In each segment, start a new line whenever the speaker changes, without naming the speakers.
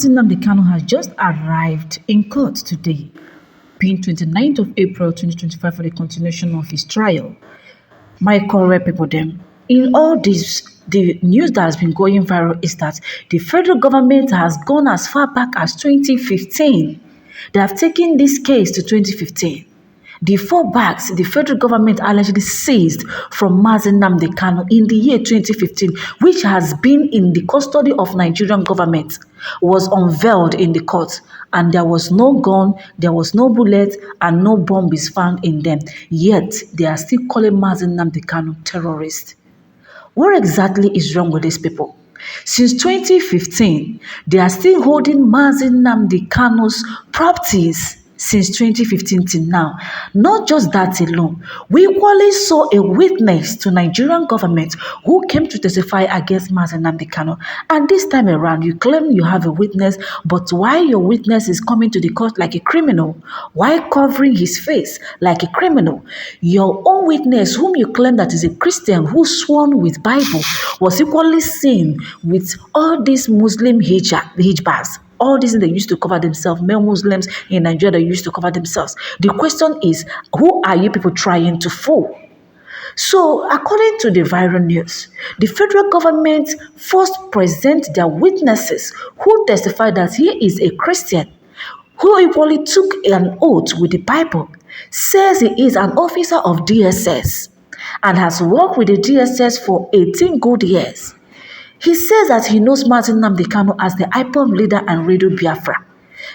Mazi Nnamdi Kanu has just arrived in court today, being 29th of April 2025 for the continuation of his trial. My correct people them. In all this, the news that has been going viral is that the federal government has gone as far back as 2015. They have taken this case to 2015. The four bags the federal government allegedly seized from Mazi Nnamdi Kanu in the year 2015, which has been in the custody of Nigerian government, was unveiled in the court, and there was no gun, there was no bullet, and no bomb is found in them. Yet they are still calling Mazi Nnamdi Kanu terrorist. What exactly is wrong with these people? Since 2015, they are still holding Mazi Nnamdi Kanu's properties since 2015 till now. Not just that alone, we equally saw a witness to Nigerian government who came to testify against Mazi Nnamdi Kanu. And this time around, you claim you have a witness, but why your witness is coming to the court like a criminal? Why covering his face like a criminal? Your own witness, whom you claim that is a Christian who sworn with Bible, was equally seen with all these Muslim hijabs. All these things they used to cover themselves, male Muslims in Nigeria they used to cover themselves. The question is, who are you people trying to fool? So, according to the viral news, the federal government first present their witnesses who testified that he is a Christian, who equally took an oath with the Bible, says he is an officer of DSS and has worked with the DSS for 18 good years. He says that he knows Mazi Nnamdi Kanu as the IPOB leader and Radio Biafra.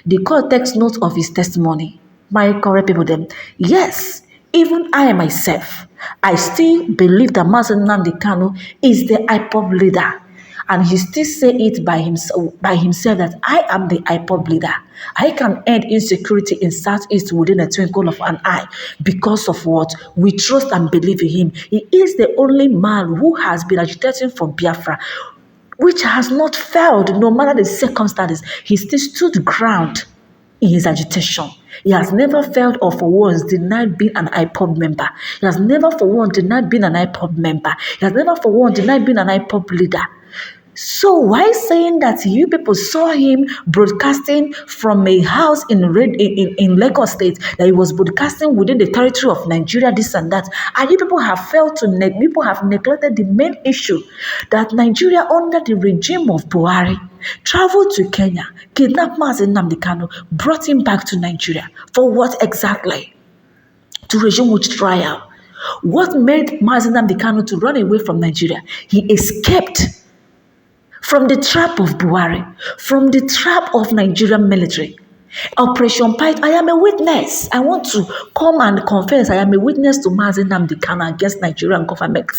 The court takes note of his testimony. My correct people them. Yes, even I myself, I still believe that Mazi Nnamdi Kanu is the IPOB leader. And he still say it by himself that I am the IPOB leader. I can end insecurity in Southeast within a twinkle of an eye because of what? We trust and believe in him. He is the only man who has been agitating for Biafra, which has not failed no matter the circumstances. He still stood ground in his agitation. He has never failed or for once denied being an IPOB member. He has never for once denied being an IPOB member. He has never for once denied being an IPOB leader. So why saying that you people saw him broadcasting from a house in Lagos State, that he was broadcasting within the territory of Nigeria, this and that, and you people have people have neglected the main issue that Nigeria under the regime of Buhari traveled to Kenya, kidnapped Mazi Nnamdi Kanu, brought him back to Nigeria. For what exactly? To resume which trial? What made Mazi Nnamdi Kanu to run away from Nigeria? He escaped from the trap of Buhari, from the trap of Nigerian military. Operation Pipe, I am a witness. I want to come and confess I am a witness to Mazi Nnamdi Kanu against Nigerian government.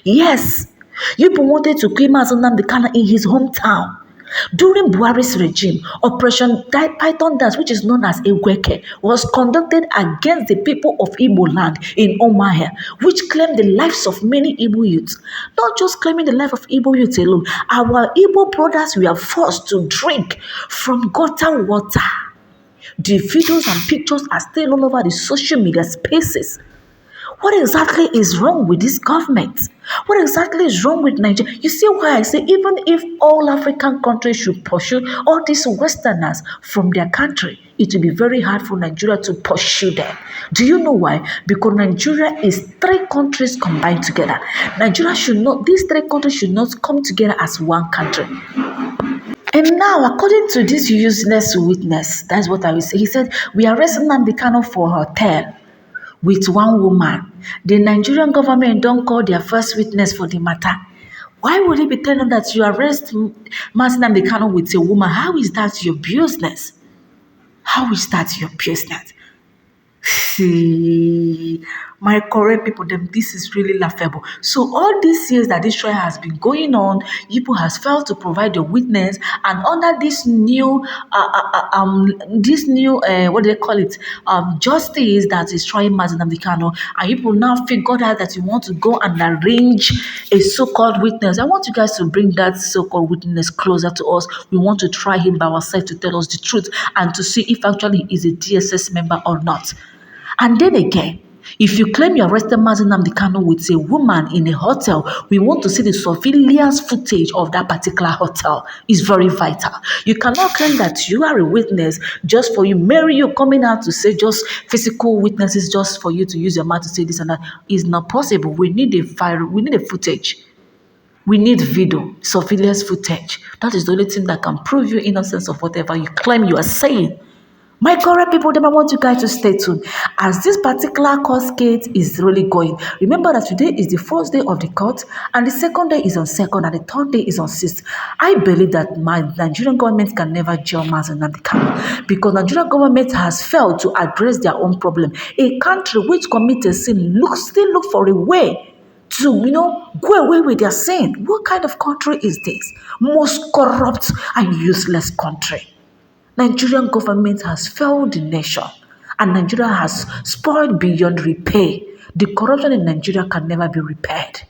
Yes, you wanted to kill Mazi Nnamdi Kanu in his hometown. During Buhari's regime, Operation Python Dance, which is known as Egweke, was conducted against the people of Igbo land in Omahia, which claimed the lives of many Igbo youths. Not just claiming the life of Igbo youths alone, our Igbo brothers were forced to drink from gutter water. The videos and pictures are still all over the social media spaces. What exactly is wrong with this government? What exactly is wrong with Nigeria? You see why I say even if all African countries should pursue all these Westerners from their country, it will be very hard for Nigeria to pursue them. Do you know why? Because Nigeria is three countries combined together. These three countries should not come together as one country. And now, according to this useless witness, that's what I will say. He said, we arrested Nnamdi Kanu for a hotel with one woman. The Nigerian government don't call their first witness for the matter. Why would he be telling that you arrest Mazi Nnamdi Kanu with a woman? How is that your business? How is that your business? My correct people, this is really laughable. So all these years that this trial has been going on, people has failed to provide a witness, and under this new what do they call it, justice that is trying Mazi Nnamdi Kanu, and people now figured out that you want to go and arrange a so-called witness. I want you guys to bring that so-called witness closer to us. We want to try him by ourselves to tell us the truth and to see if actually he is a DSS member or not. And then again, If you claim you arrested Mazi Nnamdi Kanu with a woman in a hotel, we want to see the surveillance footage of that particular hotel. It's very vital. You cannot claim that you are a witness just for you. Mary, you coming out to say just physical witnesses just for you to use your mouth to say this and that is not possible. We need a footage. We need video, surveillance footage. That is the only thing that can prove your innocence of whatever you claim you are saying. My correct people, then I want you guys to stay tuned as this particular court case is really going. Remember that today is the first day of the court, and the second day is on second, and the third day is on sixth. I believe that my Nigerian government can never jail Mazi Nnamdi Kanu because Nigerian government has failed to address their own problem. A country which commits a sin still look for a way to, go away with their sin. What kind of country is this? Most corrupt and useless country. Nigerian government has failed the nation and Nigeria has spoiled beyond repair. The corruption in Nigeria can never be repaired.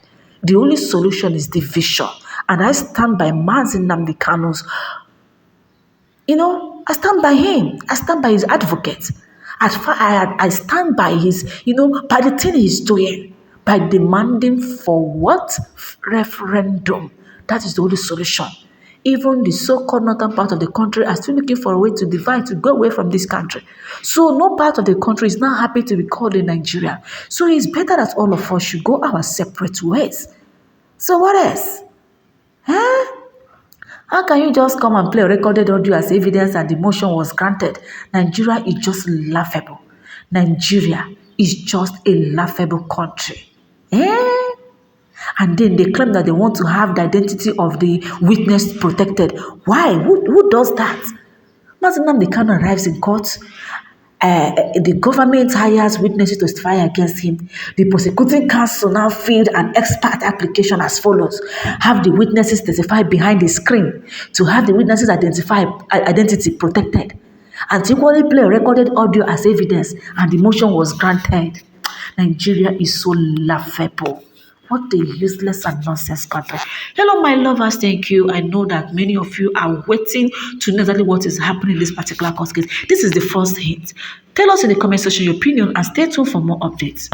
The only solution is division. And I stand by Mazi Nnamdi Kanu's, I stand by him. I stand by his advocate. I stand by his, by the thing he's doing, by demanding for what? Referendum. That is the only solution. Even the so-called northern part of the country are still looking for a way to divide, to go away from this country. So no part of the country is now happy to be called a Nigeria. So it's better that all of us should go our separate ways. So what else? Huh? How can you just come and play recorded audio as evidence and the motion was granted? Nigeria is just laughable. Nigeria is just a laughable country. And then they claim that they want to have the identity of the witness protected. Why? Who does that? Mazi Nnamdi Kanu arrives in court. The government hires witnesses to testify against him. The prosecuting counsel now filled an expert application as follows. Have the witnesses testify behind the screen to have the witnesses identity protected. And to equally play recorded audio as evidence, and the motion was granted. Nigeria is so laughable. What a useless and nonsense country. Hello, my lovers. Thank you. I know that many of you are waiting to know exactly what is happening in this particular court case. This is the first hint. Tell us in the comment section your opinion and stay tuned for more updates.